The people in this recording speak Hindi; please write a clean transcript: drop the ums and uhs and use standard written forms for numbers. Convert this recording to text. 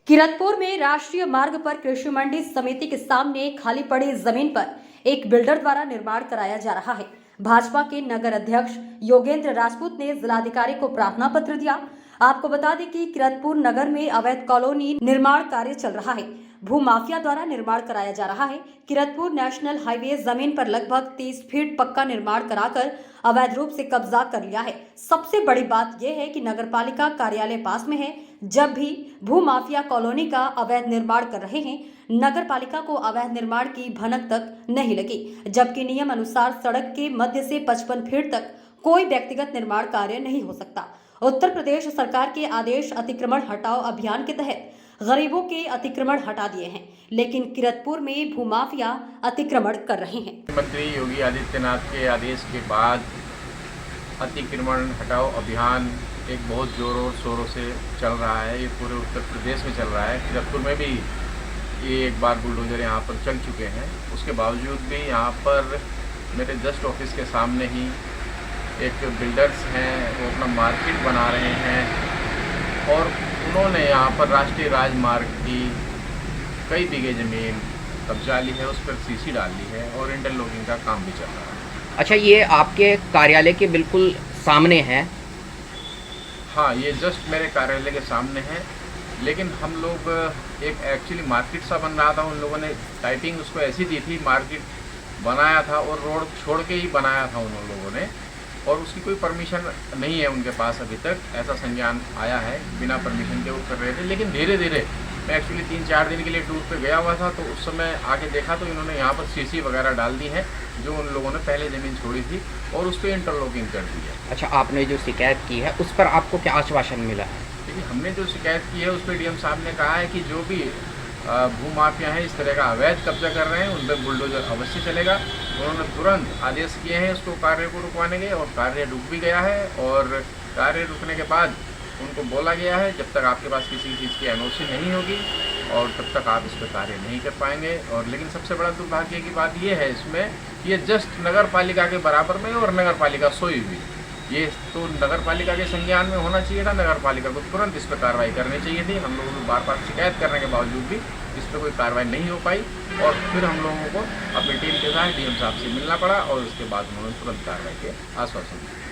किरतपुर में राष्ट्रीय मार्ग पर कृषि मंडी समिति के सामने खाली पड़ी जमीन पर एक बिल्डर द्वारा निर्माण कराया जा रहा है। भाजपा के नगर अध्यक्ष योगेंद्र राजपूत ने जिलाधिकारी को प्रार्थना पत्र दिया। आपको बता दें कि किरतपुर नगर में अवैध कॉलोनी निर्माण कार्य चल रहा है। भूमाफिया द्वारा निर्माण कराया जा रहा है। किरतपुर नेशनल हाईवे जमीन पर लगभग 30 फीट पक्का निर्माण कराकर अवैध रूप से कब्जा कर लिया है। सबसे बड़ी बात यह है कि नगरपालिका कार्यालय पास में है। जब भी भूमाफिया कॉलोनी का अवैध निर्माण कर रहे हैं, नगरपालिका को अवैध निर्माण की भनक तक नहीं लगी, जबकि नियम अनुसार सड़क के मध्य से 55 फीट तक कोई व्यक्तिगत निर्माण कार्य नहीं हो सकता। उत्तर प्रदेश सरकार के आदेश अतिक्रमण हटाओ अभियान के तहत गरीबों के अतिक्रमण हटा दिए हैं, लेकिन किरतपुर में भूमाफिया अतिक्रमण कर रहे हैं। मुख्यमंत्री योगी आदित्यनाथ के आदेश के बाद अतिक्रमण हटाओ अभियान एक बहुत जोरों शोरों से चल रहा है। ये पूरे उत्तर प्रदेश में चल रहा है। किरतपुर में भी ये एक बार बुलडोजर यहाँ पर चल चुके हैं। उसके बावजूद भी यहाँ पर मेरे जस्ट ऑफिस के सामने ही एक बिल्डर्स हैं, वो अपना मार्केट बना रहे हैं और उन्होंने यहाँ पर राष्ट्रीय राजमार्ग की कई बीघे ज़मीन कब्जा ली है, उस पर सीसी डाल ली है और इंटरलॉकिंग का काम भी चल रहा है। अच्छा, ये आपके कार्यालय के बिल्कुल सामने है? हाँ, ये जस्ट मेरे कार्यालय के सामने है, लेकिन हम लोग एक एक्चुअली मार्केट सा बन रहा था। उन लोगों ने टाइपिंग उसको ऐसी दी थी, मार्केट बनाया था और रोड छोड़ के ही बनाया था उन लोगों ने, और उसकी कोई परमिशन नहीं है उनके पास अभी तक। ऐसा संज्ञान आया है, बिना परमिशन के वो कर रहे थे। लेकिन धीरे धीरे मैं एक्चुअली 3-4 दिन के लिए टूर पे गया हुआ था, तो उस समय आके देखा तो इन्होंने यहाँ पर सीसी वगैरह डाल दी है, जो उन लोगों ने पहले ज़मीन छोड़ी थी, और उस पर इंटरलॉकिंग कर दी है। अच्छा, आपने जो शिकायत की है उस पर आपको क्या आश्वासन मिला है? देखिए, हमने जो शिकायत की है उस पर डीएम साहब ने कहा है कि जो भी भूमाफिया हैं इस तरह का अवैध कब्जा कर रहे हैं, उन पर बुलडोजर अवश्य चलेगा। उन्होंने तुरंत आदेश किए हैं उसको कार्य को रुकवाने के, और कार्य रुक भी गया है। और कार्य रुकने के बाद उनको बोला गया है जब तक आपके पास किसी चीज़ की एनओसी नहीं होगी और तब तक आप इस पर कार्य नहीं कर पाएंगे। और लेकिन सबसे बड़ा दुर्भाग्य की बात यह है इसमें, ये जस्ट नगर पालिका के बराबर में और नगर पालिका सोई हुई। ये तो नगर पालिका के संज्ञान में होना चाहिए था। नगर पालिका को तुरंत इस पर कार्रवाई करनी चाहिए थी। हम लोगों को बार बार शिकायत करने के बावजूद भी इस पर कोई कार्रवाई नहीं हो पाई, और फिर हम लोगों को अपनी टीम के साथ डीएम साहब से मिलना पड़ा और उसके बाद उन्होंने तुरंत कार्रवाई के आश्वासन दिया।